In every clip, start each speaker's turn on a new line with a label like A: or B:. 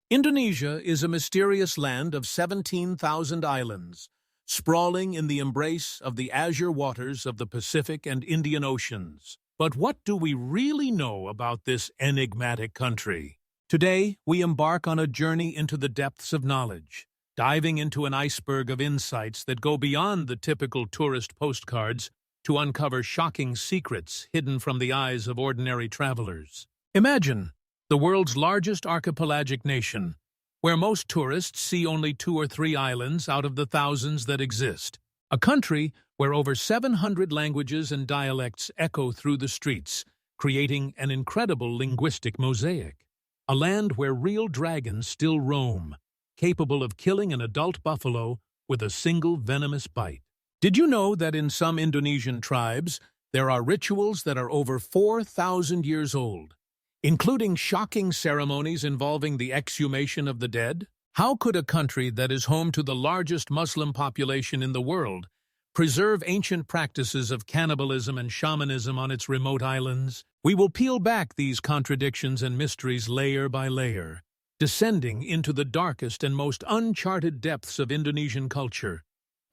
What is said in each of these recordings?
A: Indonesia is a mysterious land of 17,000 islands, sprawling in the embrace of the azure waters of the Pacific and Indian Oceans. But what do we really know about this enigmatic country? Today, we embark on a journey into the depths of knowledge, diving into an iceberg of insights that go beyond the typical tourist postcards to uncover shocking secrets hidden from the eyes of ordinary travelers. Imagine the world's largest archipelagic nation, where most tourists see only 2 or 3 islands out of the thousands that exist. A country where over 700 languages and dialects echo through the streets, creating an incredible linguistic mosaic. A land where real dragons still roam, capable of killing an adult buffalo with a single venomous bite. Did you know that in some Indonesian tribes, there are rituals that are over 4,000 years old, including shocking ceremonies involving the exhumation of the dead? How could a country that is home to the largest Muslim population in the world preserve ancient practices of cannibalism and shamanism on its remote islands? We will peel back these contradictions and mysteries layer by layer, descending into the darkest and most uncharted depths of Indonesian culture,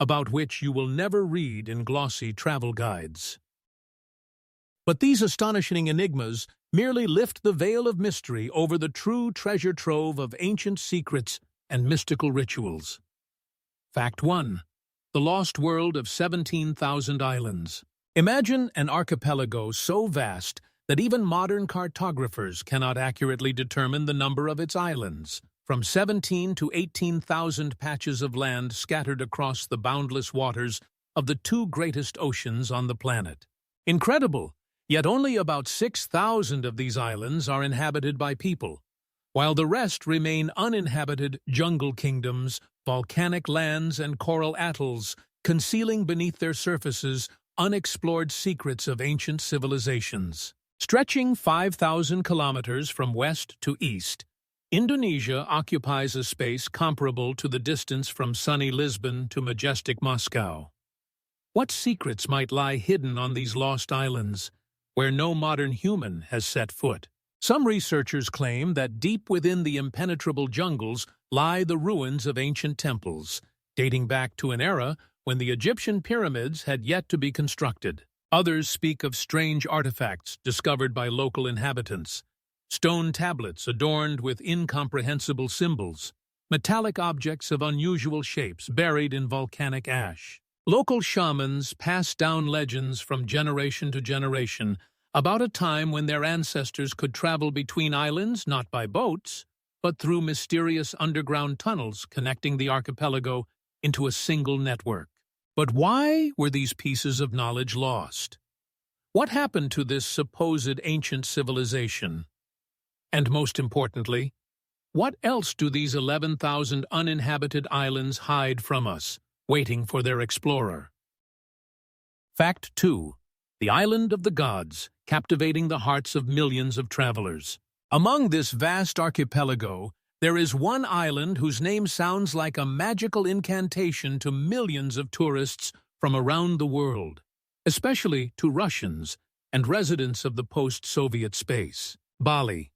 A: about which you will never read in glossy travel guides. But these astonishing enigmas merely lift the veil of mystery over the true treasure trove of ancient secrets and mystical rituals. Fact 1. The lost world of 17,000 islands. Imagine an archipelago so vast that even modern cartographers cannot accurately determine the number of its islands, from 17 to 18,000 patches of land scattered across the boundless waters of the 2 greatest oceans on the planet. Incredible! Yet only about 6,000 of these islands are inhabited by people, while the rest remain uninhabited jungle kingdoms, volcanic lands, and coral atolls, concealing beneath their surfaces unexplored secrets of ancient civilizations. Stretching 5,000 kilometers from west to east, Indonesia occupies a space comparable to the distance from sunny Lisbon to majestic Moscow. What secrets might lie hidden on these lost islands, where no modern human has set foot? Some researchers claim that deep within the impenetrable jungles lie the ruins of ancient temples, dating back to an era when the Egyptian pyramids had yet to be constructed. Others speak of strange artifacts discovered by local inhabitants, stone tablets adorned with incomprehensible symbols, metallic objects of unusual shapes buried in volcanic ash. Local shamans pass down legends from generation to generation about a time when their ancestors could travel between islands not by boats, but through mysterious underground tunnels connecting the archipelago into a single network. But why were these pieces of knowledge lost? What happened to this supposed ancient civilization? And most importantly, what else do these 11,000 uninhabited islands hide from us, waiting for their explorer? Fact 2. The Island of the Gods, captivating the hearts of millions of travelers. Among this vast archipelago, there is one island whose name sounds like a magical incantation to millions of tourists from around the world, especially to Russians and residents of the post-Soviet space. Bali,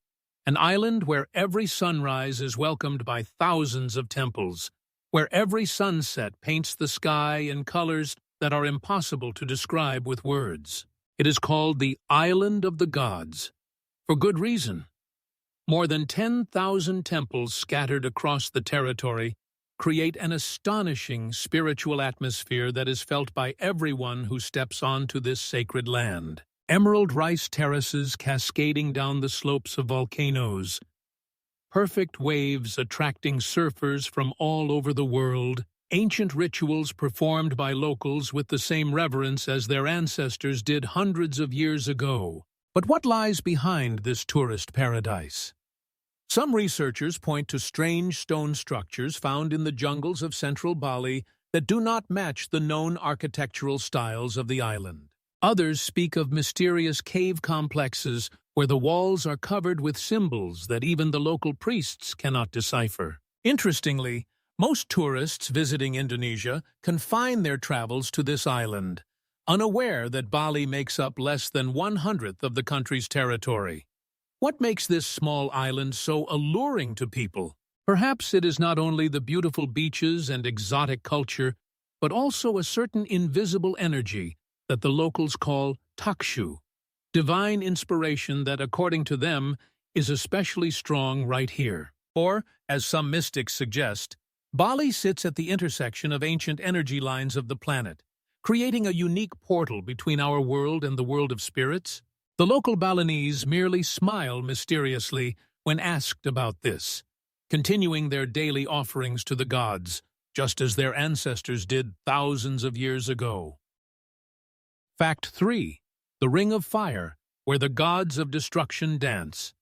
A: an island where every sunrise is welcomed by thousands of temples, where every sunset paints the sky in colors that are impossible to describe with words. It is called the Island of the Gods, for good reason. More than 10,000 temples scattered across the territory create an astonishing spiritual atmosphere that is felt by everyone who steps onto this sacred land. Emerald rice terraces cascading down the slopes of volcanoes, perfect waves attracting surfers from all over the world, ancient rituals performed by locals with the same reverence as their ancestors did hundreds of years ago. But what lies behind this tourist paradise? Some researchers point to strange stone structures found in the jungles of central Bali that do not match the known architectural styles of the island. Others speak of mysterious cave complexes where the walls are covered with symbols that even the local priests cannot decipher. Interestingly, most tourists visiting Indonesia confine their travels to this island, unaware that Bali makes up less than 1/100th of the country's territory. What makes this small island so alluring to people? Perhaps it is not only the beautiful beaches and exotic culture, but also a certain invisible energy that the locals call takshu, divine inspiration that, according to them, is especially strong right here. Or, as some mystics suggest, Bali sits at the intersection of ancient energy lines of the planet, creating a unique portal between our world and the world of spirits. The local Balinese merely smile mysteriously when asked about this, continuing their daily offerings to the gods, just as their ancestors did thousands of years ago. Fact 3. The Ring of Fire, where the gods of destruction dance.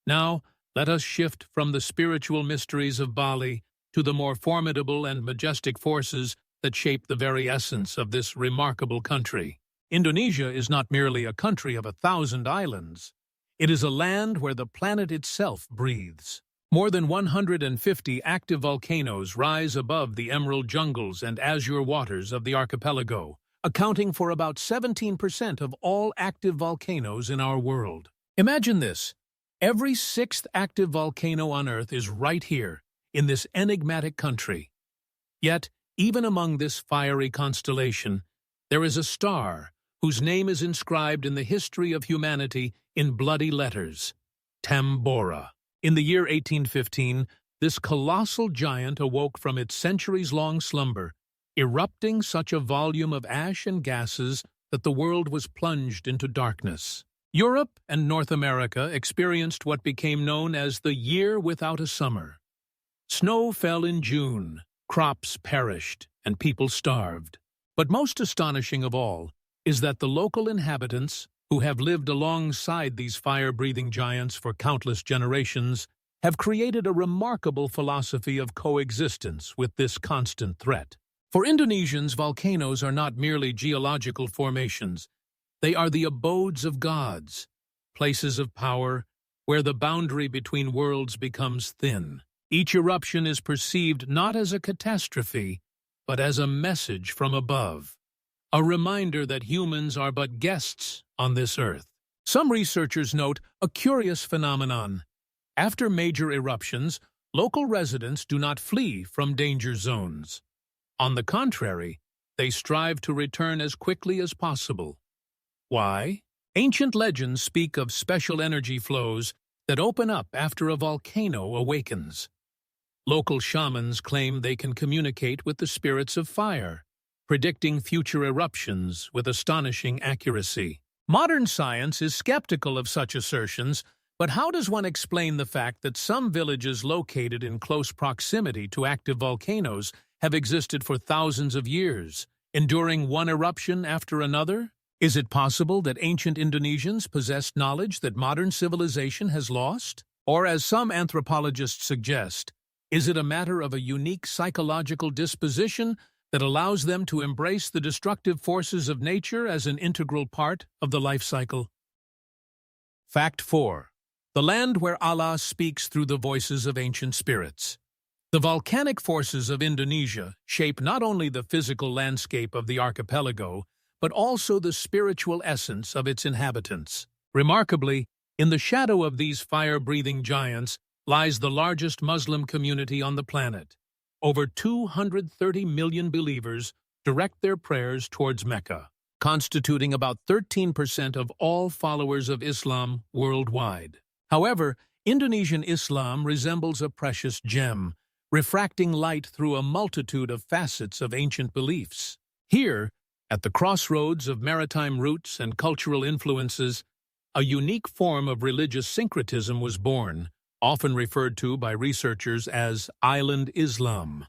A: Now, let us shift from the spiritual mysteries of Bali to the more formidable and majestic forces that shape the very essence of this remarkable country. Indonesia is not merely a country of 1,000 islands. It is a land where the planet itself breathes. More than 150 active volcanoes rise above the emerald jungles and azure waters of the archipelago, accounting for about 17% of all active volcanoes in our world. Imagine this. Every sixth active volcano on Earth is right here, in this enigmatic country. Yet, even among this fiery constellation, there is a star whose name is inscribed in the history of humanity in bloody letters: Tambora. In the year 1815, this colossal giant awoke from its centuries-long slumber, erupting such a volume of ash and gases that the world was plunged into darkness. Europe and North America experienced what became known as the Year Without a Summer. Snow fell in June, crops perished, and people starved. But most astonishing of all is that the local inhabitants, who have lived alongside these fire-breathing giants for countless generations, have created a remarkable philosophy of coexistence with this constant threat. For Indonesians, volcanoes are not merely geological formations. They are the abodes of gods, places of power where the boundary between worlds becomes thin. Each eruption is perceived not as a catastrophe, but as a message from above, a reminder that humans are but guests on this earth. Some researchers note a curious phenomenon. After major eruptions, local residents do not flee from danger zones. On the contrary, they strive to return as quickly as possible. Why? Ancient legends speak of special energy flows that open up after a volcano awakens. Local shamans claim they can communicate with the spirits of fire, predicting future eruptions with astonishing accuracy. Modern science is skeptical of such assertions, but how does one explain the fact that some villages located in close proximity to active volcanoes have existed for thousands of years, enduring one eruption after another? Is it possible that ancient Indonesians possessed knowledge that modern civilization has lost? Or, as some anthropologists suggest, is it a matter of a unique psychological disposition that allows them to embrace the destructive forces of nature as an integral part of the life cycle? Fact 4. The land where Allah speaks through the voices of ancient spirits. The volcanic forces of Indonesia shape not only the physical landscape of the archipelago, but also the spiritual essence of its inhabitants. Remarkably, in the shadow of these fire-breathing giants lies the largest Muslim community on the planet. Over 230 million believers direct their prayers towards Mecca, constituting about 13% of all followers of Islam worldwide. However, Indonesian Islam resembles a precious gem, refracting light through a multitude of facets of ancient beliefs. Here, at the crossroads of maritime roots and cultural influences, a unique form of religious syncretism was born, often referred to by researchers as Island Islam.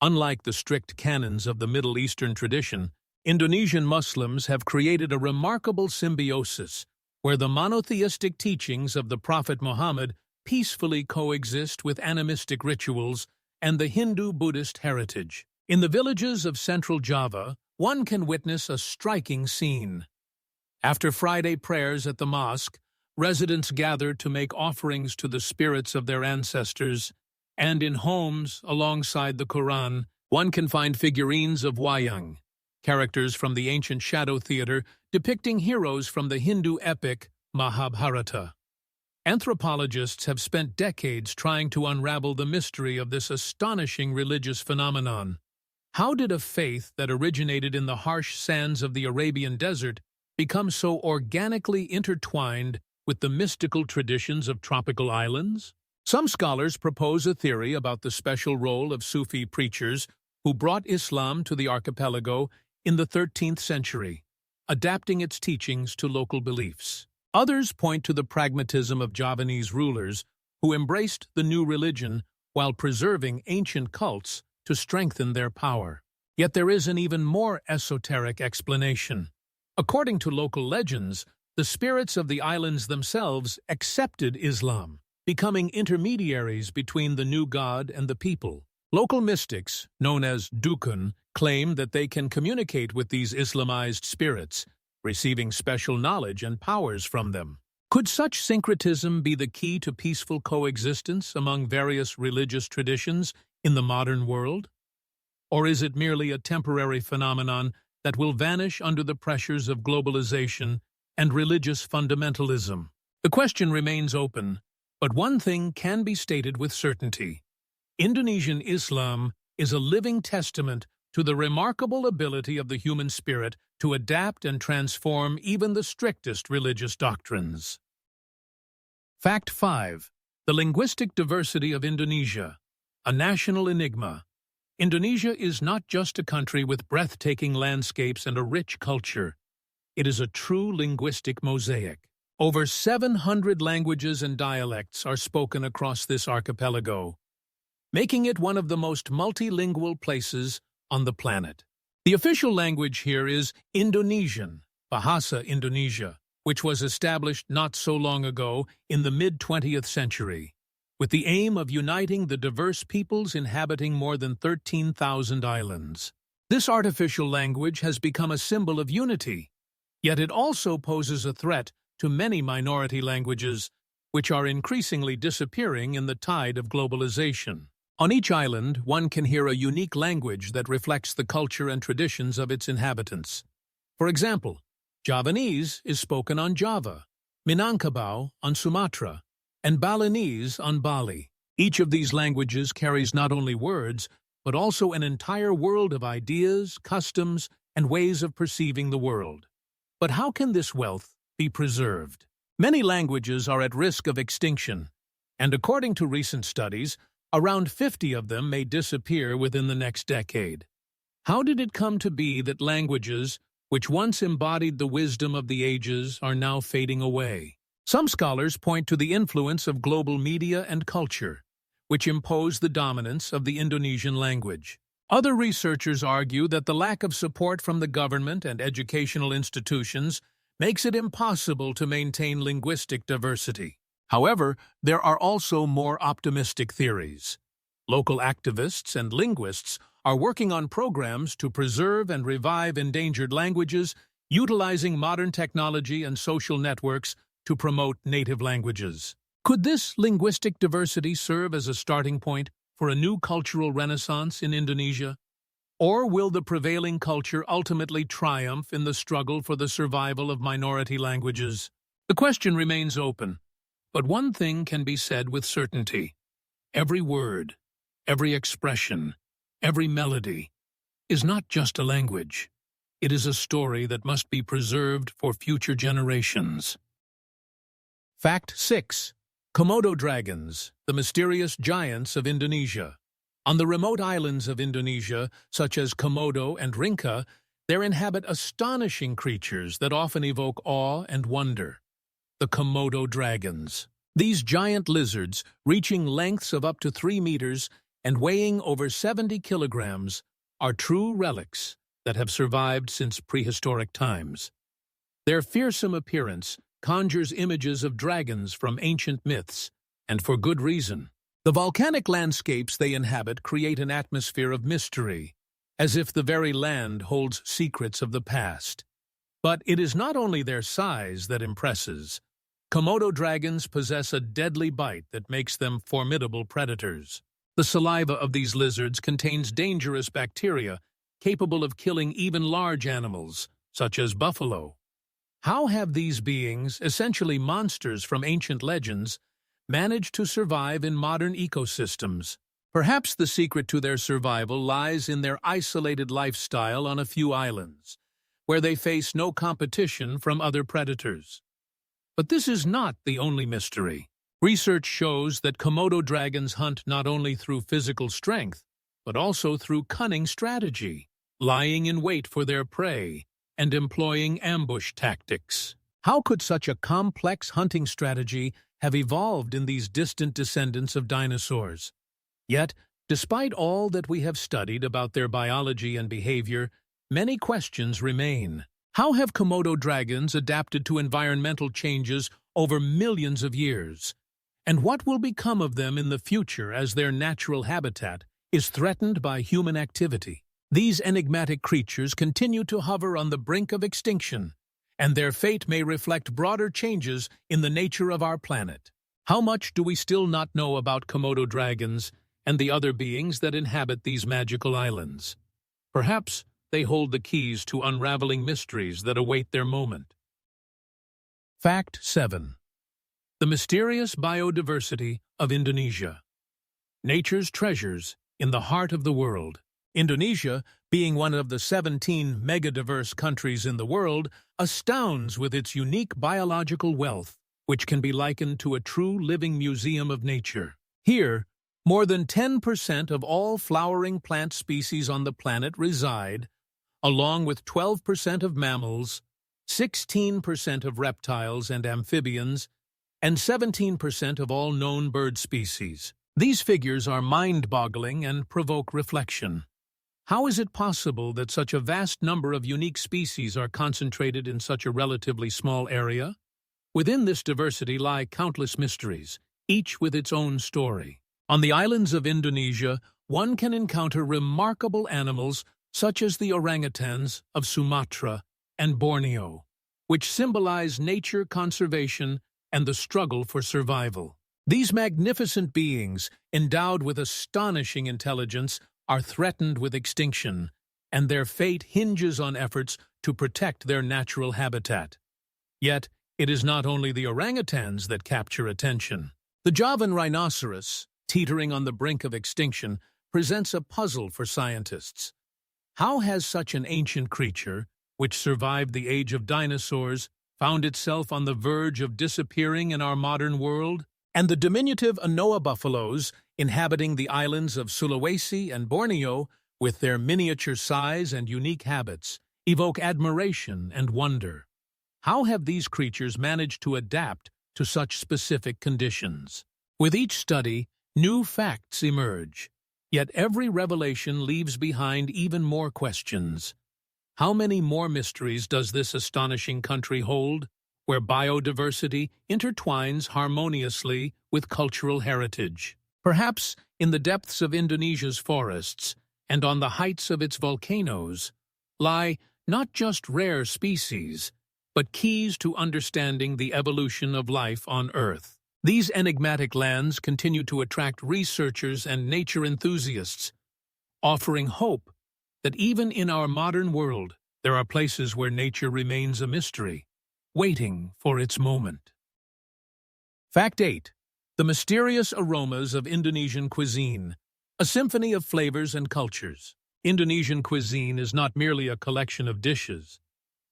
A: Unlike the strict canons of the Middle Eastern tradition, Indonesian Muslims have created a remarkable symbiosis where the monotheistic teachings of the Prophet Muhammad peacefully coexist with animistic rituals and the Hindu-Buddhist heritage. In the villages of central Java, one can witness a striking scene. After Friday prayers at the mosque, residents gather to make offerings to the spirits of their ancestors, and in homes alongside the Quran, one can find figurines of wayang, characters from the ancient shadow theater depicting heroes from the Hindu epic Mahabharata. Anthropologists have spent decades trying to unravel the mystery of this astonishing religious phenomenon. How did a faith that originated in the harsh sands of the Arabian desert become so organically intertwined with the mystical traditions of tropical islands? Some scholars propose a theory about the special role of Sufi preachers who brought Islam to the archipelago in the 13th century, adapting its teachings to local beliefs. Others point to the pragmatism of Javanese rulers who embraced the new religion while preserving ancient cults to strengthen their power. Yet there is an even more esoteric explanation. According to local legends, the spirits of the islands themselves accepted Islam, becoming intermediaries between the new god and the people. Local mystics, known as dukun, claim that they can communicate with these Islamized spirits, receiving special knowledge and powers from them. Could such syncretism be the key to peaceful coexistence among various religious traditions in the modern world? Or is it merely a temporary phenomenon that will vanish under the pressures of globalization and religious fundamentalism? The question remains open, but one thing can be stated with certainty. Indonesian Islam is a living testament to the remarkable ability of the human spirit to adapt and transform even the strictest religious doctrines. Fact 5. The linguistic diversity of Indonesia, a national enigma. Indonesia is not just a country with breathtaking landscapes and a rich culture. It is a true linguistic mosaic. Over 700 languages and dialects are spoken across this archipelago, making it one of the most multilingual places on the planet. The official language here is Indonesian, Bahasa Indonesia, which was established not so long ago in the mid-20th century, with the aim of uniting the diverse peoples inhabiting more than 13,000 islands. This artificial language has become a symbol of unity, yet it also poses a threat to many minority languages, which are increasingly disappearing in the tide of globalization. On each island, one can hear a unique language that reflects the culture and traditions of its inhabitants. For example, Javanese is spoken on Java, Minangkabau on Sumatra, and Balinese on Bali. Each of these languages carries not only words, but also an entire world of ideas, customs, and ways of perceiving the world. But how can this wealth be preserved? Many languages are at risk of extinction, and according to recent studies, around 50 of them may disappear within the next decade. How did it come to be that languages, which once embodied the wisdom of the ages, are now fading away? Some scholars point to the influence of global media and culture, which impose the dominance of the Indonesian language. Other researchers argue that the lack of support from the government and educational institutions makes it impossible to maintain linguistic diversity. However, there are also more optimistic theories. Local activists and linguists are working on programs to preserve and revive endangered languages, utilizing modern technology and social networks to promote native languages. Could this linguistic diversity serve as a starting point for a new cultural renaissance in Indonesia? Or will the prevailing culture ultimately triumph in the struggle for the survival of minority languages? The question remains open. But one thing can be said with certainty. Every word, every expression, every melody is not just a language. It is a story that must be preserved for future generations. Fact 6. Komodo dragons, the mysterious giants of Indonesia. On the remote islands of Indonesia, such as Komodo and Rinca, there inhabit astonishing creatures that often evoke awe and wonder. The Komodo dragons. These giant lizards, reaching lengths of up to 3 meters and weighing over 70 kilograms, are true relics that have survived since prehistoric times. Their fearsome appearance conjures images of dragons from ancient myths, and for good reason. The volcanic landscapes they inhabit create an atmosphere of mystery, as if the very land holds secrets of the past. But it is not only their size that impresses. Komodo dragons possess a deadly bite that makes them formidable predators. The saliva of these lizards contains dangerous bacteria capable of killing even large animals, such as buffalo. How have these beings, essentially monsters from ancient legends, managed to survive in modern ecosystems? Perhaps the secret to their survival lies in their isolated lifestyle on a few islands, where they face no competition from other predators. But this is not the only mystery. Research shows that Komodo dragons hunt not only through physical strength, but also through cunning strategy, lying in wait for their prey and employing ambush tactics. How could such a complex hunting strategy have evolved in these distant descendants of dinosaurs? Yet, despite all that we have studied about their biology and behavior, many questions remain. How have Komodo dragons adapted to environmental changes over millions of years? And what will become of them in the future as their natural habitat is threatened by human activity? These enigmatic creatures continue to hover on the brink of extinction, and their fate may reflect broader changes in the nature of our planet. How much do we still not know about Komodo dragons and the other beings that inhabit these magical islands? Perhaps they hold the keys to unraveling mysteries that await their moment. Fact 7. The mysterious biodiversity of Indonesia. Nature's treasures in the heart of the world. Indonesia, being one of the 17 megadiverse countries in the world, astounds with its unique biological wealth, which can be likened to a true living museum of nature. Here, more than 10% of all flowering plant species on the planet reside, along with 12% of mammals, 16% of reptiles and amphibians, and 17% of all known bird species. These figures are mind-boggling and provoke reflection. How is it possible that such a vast number of unique species are concentrated in such a relatively small area? Within this diversity lie countless mysteries, each with its own story. On the islands of Indonesia, one can encounter remarkable animals such as the orangutans of Sumatra and Borneo, which symbolize nature conservation and the struggle for survival. These magnificent beings, endowed with astonishing intelligence, are threatened with extinction, and their fate hinges on efforts to protect their natural habitat. Yet, it is not only the orangutans that capture attention. The Javan rhinoceros, teetering on the brink of extinction, presents a puzzle for scientists. How has such an ancient creature, which survived the age of dinosaurs, found itself on the verge of disappearing in our modern world? And the diminutive Anoa buffaloes, inhabiting the islands of Sulawesi and Borneo, with their miniature size and unique habits, evoke admiration and wonder. How have these creatures managed to adapt to such specific conditions? With each study, new facts emerge, yet every revelation leaves behind even more questions. How many more mysteries does this astonishing country hold, where biodiversity intertwines harmoniously with cultural heritage? Perhaps in the depths of Indonesia's forests and on the heights of its volcanoes lie not just rare species, but keys to understanding the evolution of life on Earth. These enigmatic lands continue to attract researchers and nature enthusiasts, offering hope that even in our modern world, there are places where nature remains a mystery, waiting for its moment. Fact 8. The mysterious aromas of Indonesian cuisine, a symphony of flavors and cultures. Indonesian cuisine is not merely a collection of dishes.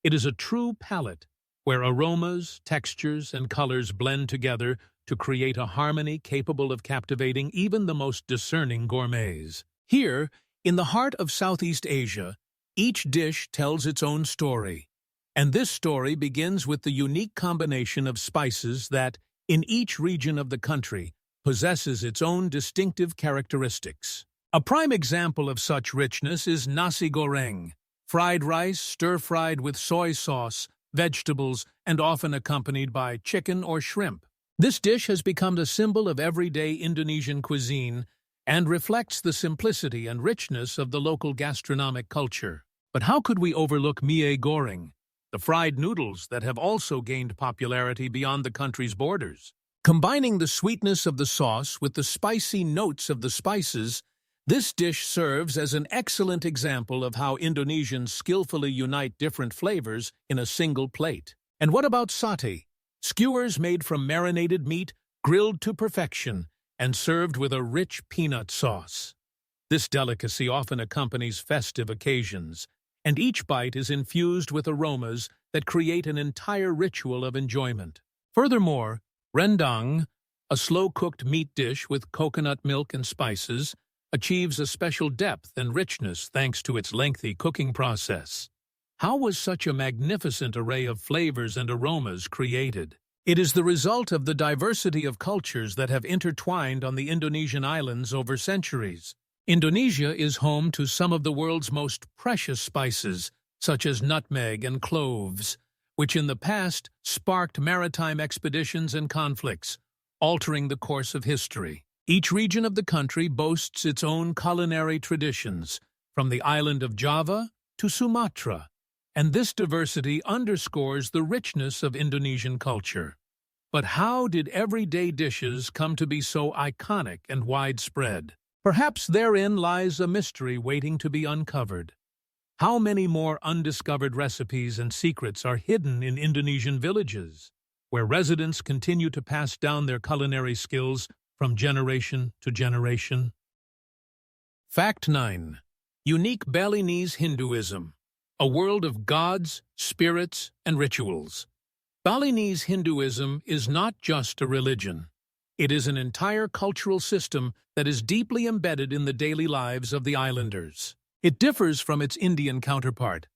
A: It is a true palette where aromas, textures, and colors blend together to create a harmony capable of captivating even the most discerning gourmets. Here, in the heart of Southeast Asia, each dish tells its own story, and this story begins with the unique combination of spices that, in each region of the country, possesses its own distinctive characteristics. A prime example of such richness is nasi goreng, fried rice stir-fried with soy sauce, vegetables, and often accompanied by chicken or shrimp. This dish has become a symbol of everyday Indonesian cuisine and reflects the simplicity and richness of the local gastronomic culture. But how could we overlook mie goreng, the fried noodles that have also gained popularity beyond the country's borders? Combining the sweetness of the sauce with the spicy notes of the spices, this dish serves as an excellent example of how Indonesians skillfully unite different flavors in a single plate. And what about satay? Skewers made from marinated meat, grilled to perfection, and served with a rich peanut sauce. This delicacy often accompanies festive occasions, and each bite is infused with aromas that create an entire ritual of enjoyment. Furthermore, rendang, a slow-cooked meat dish with coconut milk and spices, achieves a special depth and richness thanks to its lengthy cooking process. How was such a magnificent array of flavors and aromas created? It is the result of the diversity of cultures that have intertwined on the Indonesian islands over centuries. Indonesia is home to some of the world's most precious spices, such as nutmeg and cloves, which in the past sparked maritime expeditions and conflicts, altering the course of history. Each region of the country boasts its own culinary traditions, from the island of Java to Sumatra, and this diversity underscores the richness of Indonesian culture. But how did everyday dishes come to be so iconic and widespread? Perhaps therein lies a mystery waiting to be uncovered. How many more undiscovered recipes and secrets are hidden in Indonesian villages, where residents continue to pass down their culinary skills from generation to generation? Fact 9. Unique Balinese Hinduism, a world of gods, spirits, and rituals. Balinese Hinduism is not just a religion. It is an entire cultural system that is deeply embedded in the daily lives of the islanders. It differs from its Indian counterpart,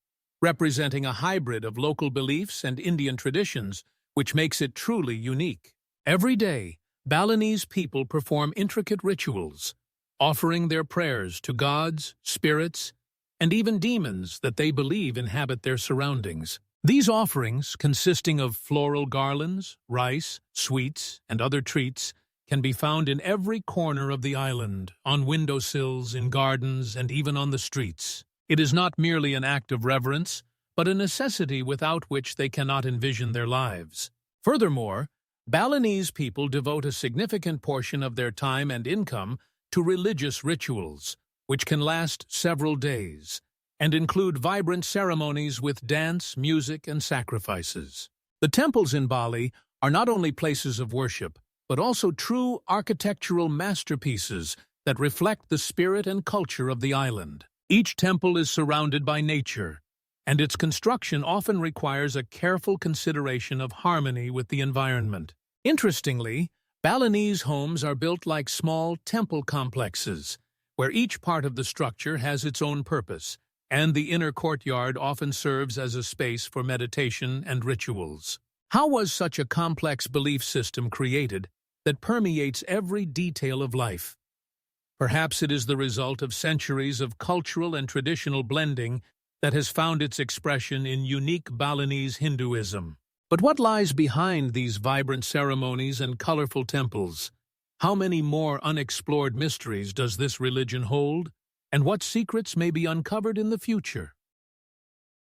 A: representing a hybrid of local beliefs and Indian traditions, which makes it truly unique. Every day, Balinese people perform intricate rituals, offering their prayers to gods, spirits, and even demons that they believe inhabit their surroundings. These offerings, consisting of floral garlands, rice, sweets, and other treats, can be found in every corner of the island, on windowsills, in gardens, and even on the streets. It is not merely an act of reverence, but a necessity without which they cannot envision their lives. Furthermore, Balinese people devote a significant portion of their time and income to religious rituals, which can last several days, and include vibrant ceremonies with dance, music, and sacrifices. The temples in Bali are not only places of worship, but also true architectural masterpieces that reflect the spirit and culture of the island. Each temple is surrounded by nature, and its construction often requires a careful consideration of harmony with the environment. Interestingly, Balinese homes are built like small temple complexes, where each part of the structure has its own purpose, and the inner courtyard often serves as a space for meditation and rituals. How was such a complex belief system created that permeates every detail of life? Perhaps it is the result of centuries of cultural and traditional blending that has found its expression in unique Balinese Hinduism. But what lies behind these vibrant ceremonies and colorful temples? How many more unexplored mysteries does this religion hold? And what secrets may be uncovered in the future?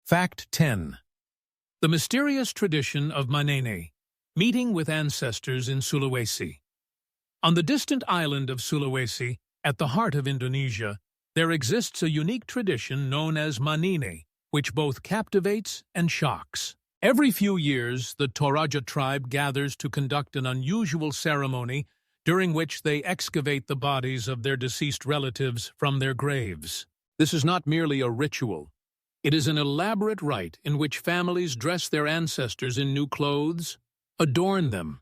A: Fact 10. The mysterious tradition of Manene, meeting with ancestors in Sulawesi. On the distant island of Sulawesi, at the heart of Indonesia, there exists a unique tradition known as Manene, which both captivates and shocks. Every few years, the Toraja tribe gathers to conduct an unusual ceremony during which they excavate the bodies of their deceased relatives from their graves. This is not merely a ritual. It is an elaborate rite in which families dress their ancestors in new clothes, adorn them,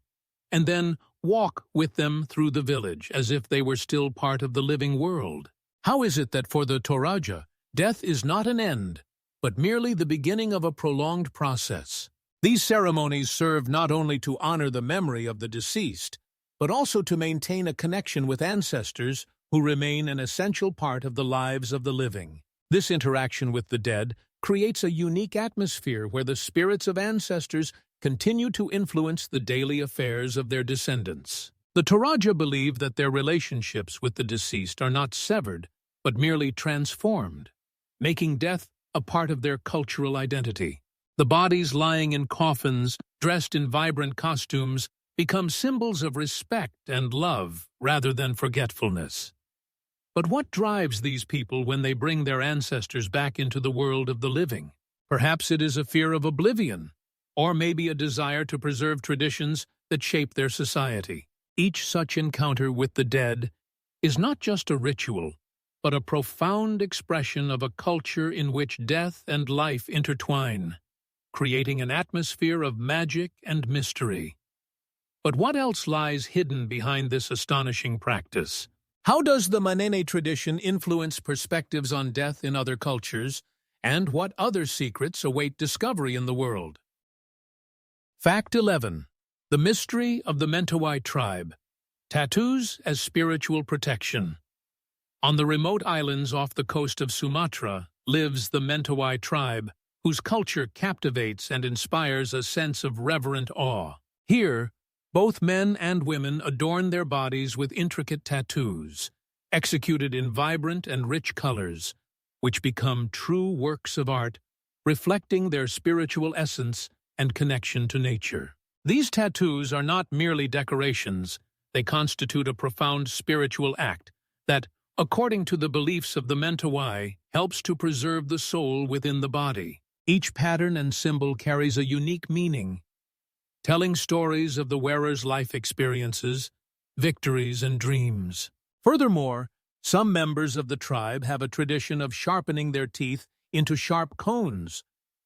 A: and then walk with them through the village as if they were still part of the living world. How is it that for the Toraja, death is not an end, but merely the beginning of a prolonged process? These ceremonies serve not only to honor the memory of the deceased, but also to maintain a connection with ancestors who remain an essential part of the lives of the living. This interaction with the dead creates a unique atmosphere where the spirits of ancestors continue to influence the daily affairs of their descendants. The Toraja believe that their relationships with the deceased are not severed, but merely transformed, making death a part of their cultural identity. The bodies lying in coffins, dressed in vibrant costumes, become symbols of respect and love rather than forgetfulness. But what drives these people when they bring their ancestors back into the world of the living? Perhaps it is a fear of oblivion, or maybe a desire to preserve traditions that shape their society. Each such encounter with the dead is not just a ritual, but a profound expression of a culture in which death and life intertwine, creating an atmosphere of magic and mystery. But what else lies hidden behind this astonishing practice? How does the Manene tradition influence perspectives on death in other cultures, and what other secrets await discovery in the world? Fact 11. The mystery of the Mentawai tribe. Tattoos as spiritual protection. On the remote islands off the coast of Sumatra lives the Mentawai tribe, whose culture captivates and inspires a sense of reverent awe. Here, both men and women adorn their bodies with intricate tattoos, executed in vibrant and rich colors, which become true works of art, reflecting their spiritual essence and connection to nature. These tattoos are not merely decorations, they constitute a profound spiritual act that, according to the beliefs of the Mentawai, helps to preserve the soul within the body. Each pattern and symbol carries a unique meaning, telling stories of the wearer's life experiences, victories, and dreams. Furthermore, some members of the tribe have a tradition of sharpening their teeth into sharp cones,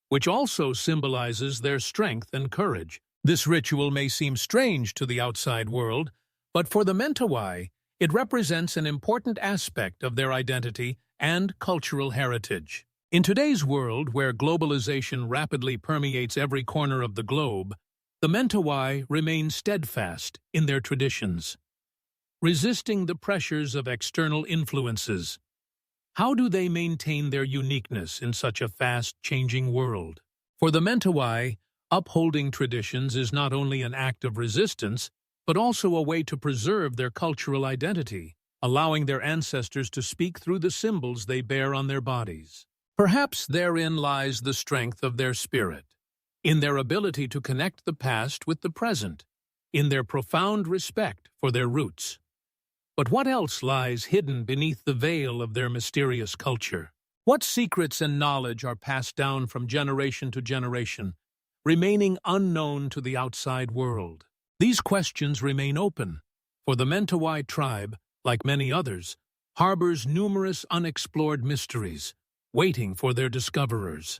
A: which also symbolizes their strength and courage. This ritual may seem strange to the outside world, but for the Mentawai, it represents an important aspect of their identity and cultural heritage. In today's world, where globalization rapidly permeates every corner of the globe, the Mentawai remain steadfast in their traditions, resisting the pressures of external influences. How do they maintain their uniqueness in such a fast-changing world? For the Mentawai, upholding traditions is not only an act of resistance, but also a way to preserve their cultural identity, allowing their ancestors to speak through the symbols they bear on their bodies. Perhaps therein lies the strength of their spirit, in their ability to connect the past with the present, in their profound respect for their roots. But what else lies hidden beneath the veil of their mysterious culture? What secrets and knowledge are passed down from generation to generation, remaining unknown to the outside world? These questions remain open, for the Mentawai tribe, like many others, harbors numerous unexplored mysteries, waiting for their discoverers.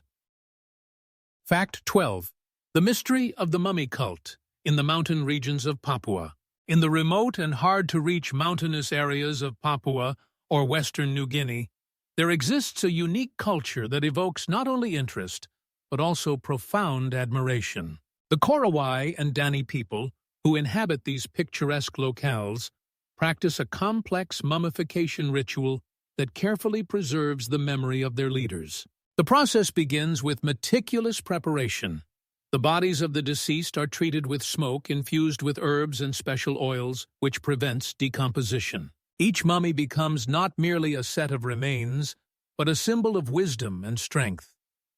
A: Fact 12. The mystery of the mummy cult in the mountain regions of Papua. In the remote and hard-to-reach mountainous areas of Papua or Western New Guinea, there exists a unique culture that evokes not only interest, but also profound admiration. The Korowai and Dani people, who inhabit these picturesque locales, practice a complex mummification ritual that carefully preserves the memory of their leaders. The process begins with meticulous preparation. The bodies of the deceased are treated with smoke infused with herbs and special oils, which prevents decomposition. Each mummy becomes not merely a set of remains, but a symbol of wisdom and strength,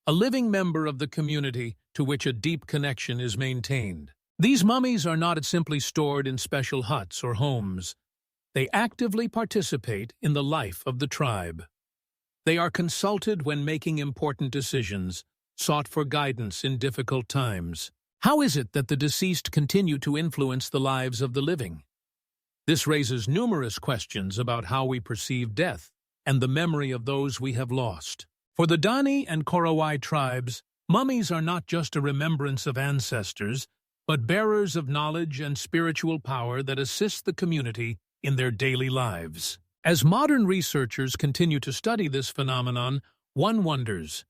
A: a living member of the community to which a deep connection is maintained. These mummies are not simply stored in special huts or homes. They actively participate in the life of the tribe. They are consulted when making important decisions, sought for guidance in difficult times. How is it that the deceased continue to influence the lives of the living? This raises numerous questions about how we perceive death and the memory of those we have lost. For the Dani and Korowai tribes, mummies are not just a remembrance of ancestors, but bearers of knowledge and spiritual power that assist the community in their daily lives. As modern researchers continue to study this phenomenon, one wonders,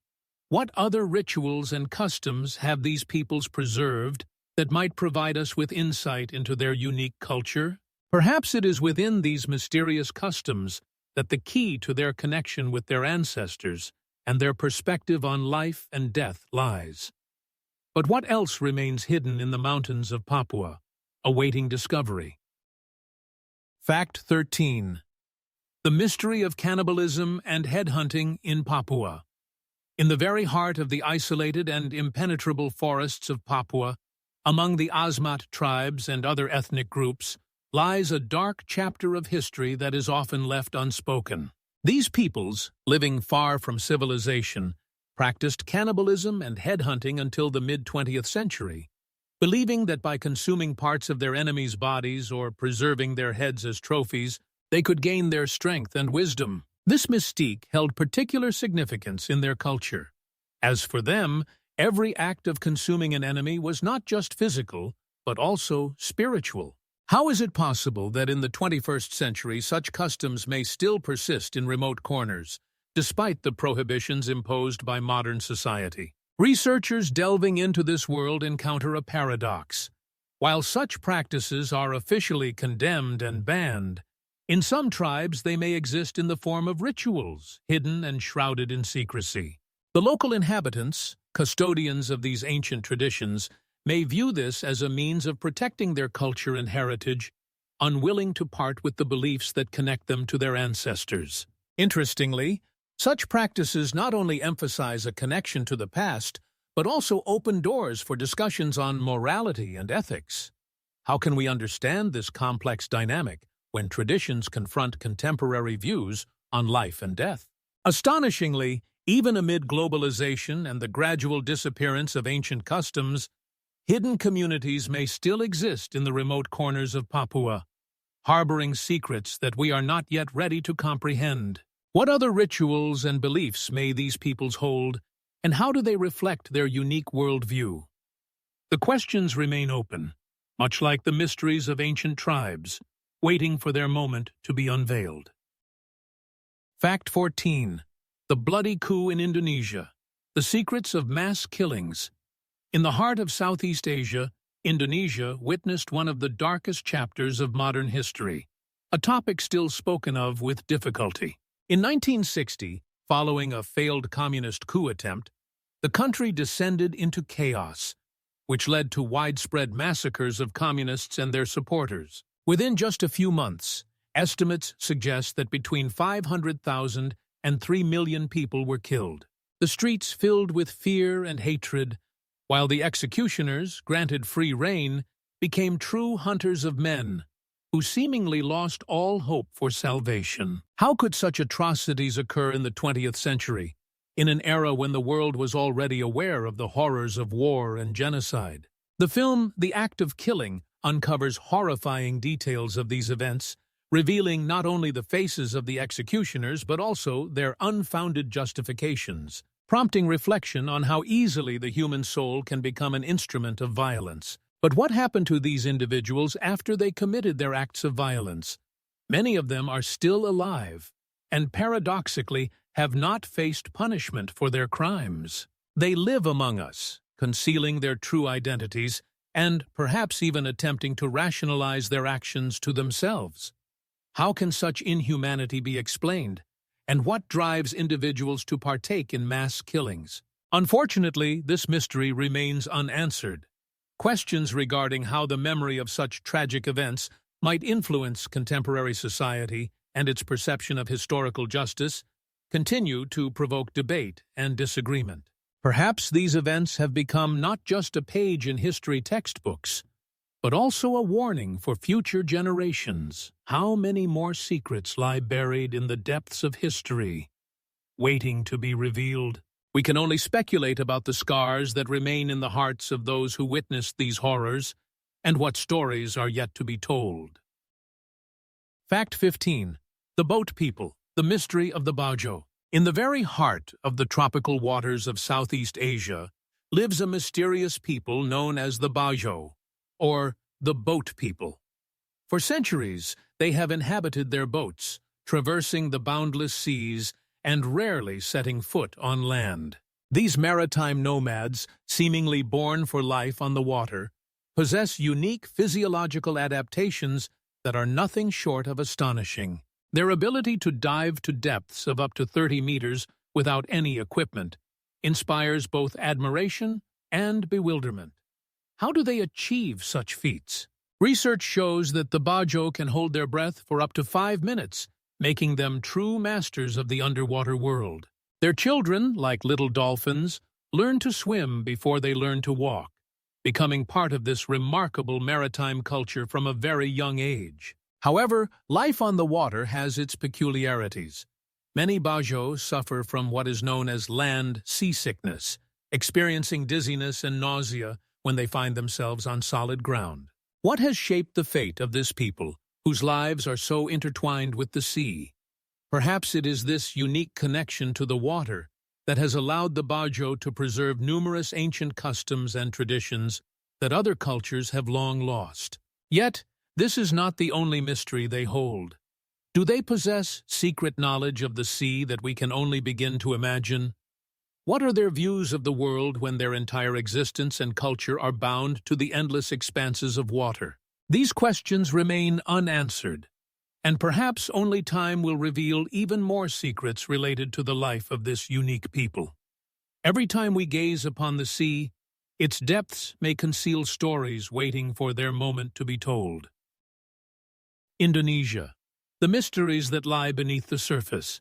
A: what other rituals and customs have these peoples preserved that might provide us with insight into their unique culture? Perhaps it is within these mysterious customs that the key to their connection with their ancestors and their perspective on life and death lies. But what else remains hidden in the mountains of Papua, awaiting discovery? Fact 13. The mystery of cannibalism and headhunting in Papua. In the very heart of the isolated and impenetrable forests of Papua, among the Asmat tribes and other ethnic groups, lies a dark chapter of history that is often left unspoken. These peoples, living far from civilization, practiced cannibalism and headhunting until the mid-20th century, believing that by consuming parts of their enemies' bodies or preserving their heads as trophies, they could gain their strength and wisdom. This mystique held particular significance in their culture. As for them, every act of consuming an enemy was not just physical, but also spiritual. How is it possible that in the 21st century such customs may still persist in remote corners, despite the prohibitions imposed by modern society? Researchers delving into this world encounter a paradox. While such practices are officially condemned and banned, in some tribes they may exist in the form of rituals, hidden and shrouded in secrecy. The local inhabitants, custodians of these ancient traditions, may view this as a means of protecting their culture and heritage, unwilling to part with the beliefs that connect them to their ancestors. Interestingly, such practices not only emphasize a connection to the past, but also open doors for discussions on morality and ethics. How can we understand this complex dynamic when traditions confront contemporary views on life and death? Astonishingly, even amid globalization and the gradual disappearance of ancient customs, hidden communities may still exist in the remote corners of Papua, harboring secrets that we are not yet ready to comprehend. What other rituals and beliefs may these peoples hold, and how do they reflect their unique worldview? The questions remain open, much like the mysteries of ancient tribes, waiting for their moment to be unveiled. Fact 14. The bloody coup in Indonesia. The secrets of mass killings. In the heart of Southeast Asia, Indonesia witnessed one of the darkest chapters of modern history, a topic still spoken of with difficulty. In 1960, following a failed communist coup attempt, the country descended into chaos, which led to widespread massacres of communists and their supporters. Within just a few months, estimates suggest that between 500,000 and 3 million people were killed. The streets filled with fear and hatred, while the executioners, granted free rein, became true hunters of men, who seemingly lost all hope for salvation. How could such atrocities occur in the 20th century, in an era when the world was already aware of the horrors of war and genocide? The film The Act of Killing uncovers horrifying details of these events, revealing not only the faces of the executioners but also their unfounded justifications, prompting reflection on how easily the human soul can become an instrument of violence. But what happened to these individuals after they committed their acts of violence? Many of them are still alive, and paradoxically have not faced punishment for their crimes. They live among us, concealing their true identities, and perhaps even attempting to rationalize their actions to themselves. How can such inhumanity be explained? And what drives individuals to partake in mass killings? Unfortunately, this mystery remains unanswered. Questions regarding how the memory of such tragic events might influence contemporary society and its perception of historical justice continue to provoke debate and disagreement. Perhaps these events have become not just a page in history textbooks, but also a warning for future generations. How many more secrets lie buried in the depths of history, waiting to be revealed? We can only speculate about the scars that remain in the hearts of those who witnessed these horrors, and what stories are yet to be told. Fact 15. The Boat People, the mystery of the Bajo. In the very heart of the tropical waters of Southeast Asia lives a mysterious people known as the Bajo, or the Boat People. For centuries, they have inhabited their boats, traversing the boundless seas and rarely setting foot on land. These maritime nomads, seemingly born for life on the water, possess unique physiological adaptations that are nothing short of astonishing. Their ability to dive to depths of up to 30 meters without any equipment inspires both admiration and bewilderment. How do they achieve such feats? Research shows that the Bajo can hold their breath for up to 5 minutes, making them true masters of the underwater world. Their children, like little dolphins, learn to swim before they learn to walk, becoming part of this remarkable maritime culture from a very young age. However, life on the water has its peculiarities. Many Bajos suffer from what is known as land seasickness, experiencing dizziness and nausea when they find themselves on solid ground. What has shaped the fate of this people, whose lives are so intertwined with the sea? Perhaps it is this unique connection to the water that has allowed the Bajo to preserve numerous ancient customs and traditions that other cultures have long lost. Yet, this is not the only mystery they hold. Do they possess secret knowledge of the sea that we can only begin to imagine? What are their views of the world when their entire existence and culture are bound to the endless expanses of water? These questions remain unanswered, and perhaps only time will reveal even more secrets related to the life of this unique people. Every time we gaze upon the sea, its depths may conceal stories waiting for their moment to be told. Indonesia. The mysteries that lie beneath the surface.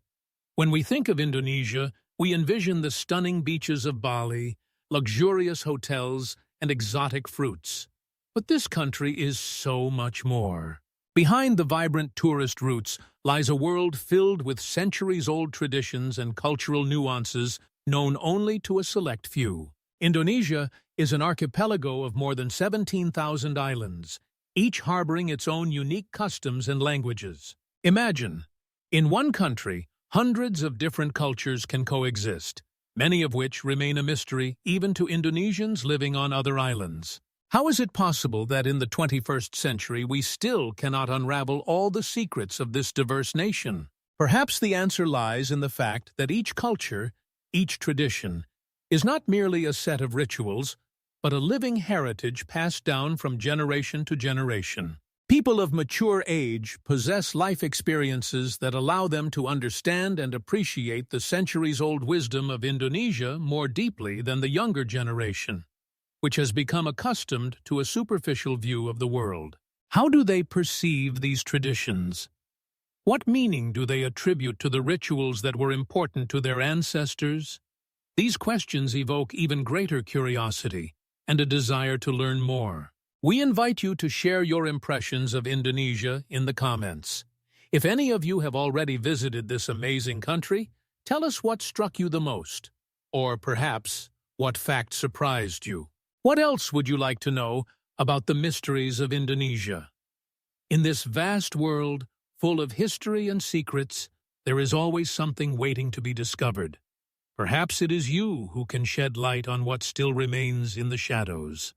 A: When we think of Indonesia, we envision the stunning beaches of Bali, luxurious hotels, and exotic fruits. But this country is so much more. Behind the vibrant tourist routes lies a world filled with centuries-old traditions and cultural nuances known only to a select few. Indonesia is an archipelago of more than 17,000 islands, each harboring its own unique customs and languages. Imagine, in one country, hundreds of different cultures can coexist, many of which remain a mystery even to Indonesians living on other islands. How is it possible that in the 21st century we still cannot unravel all the secrets of this diverse nation? Perhaps the answer lies in the fact that each culture, each tradition, is not merely a set of rituals, but a living heritage passed down from generation to generation. People of mature age possess life experiences that allow them to understand and appreciate the centuries-old wisdom of Indonesia more deeply than the younger generation, which has become accustomed to a superficial view of the world. How do they perceive these traditions? What meaning do they attribute to the rituals that were important to their ancestors? These questions evoke even greater curiosity and a desire to learn more. We invite you to share your impressions of Indonesia in the comments. If any of you have already visited this amazing country, tell us what struck you the most, or perhaps what fact surprised you. What else would you like to know about the mysteries of Indonesia? In this vast world, full of history and secrets, there is always something waiting to be discovered. Perhaps it is you who can shed light on what still remains in the shadows.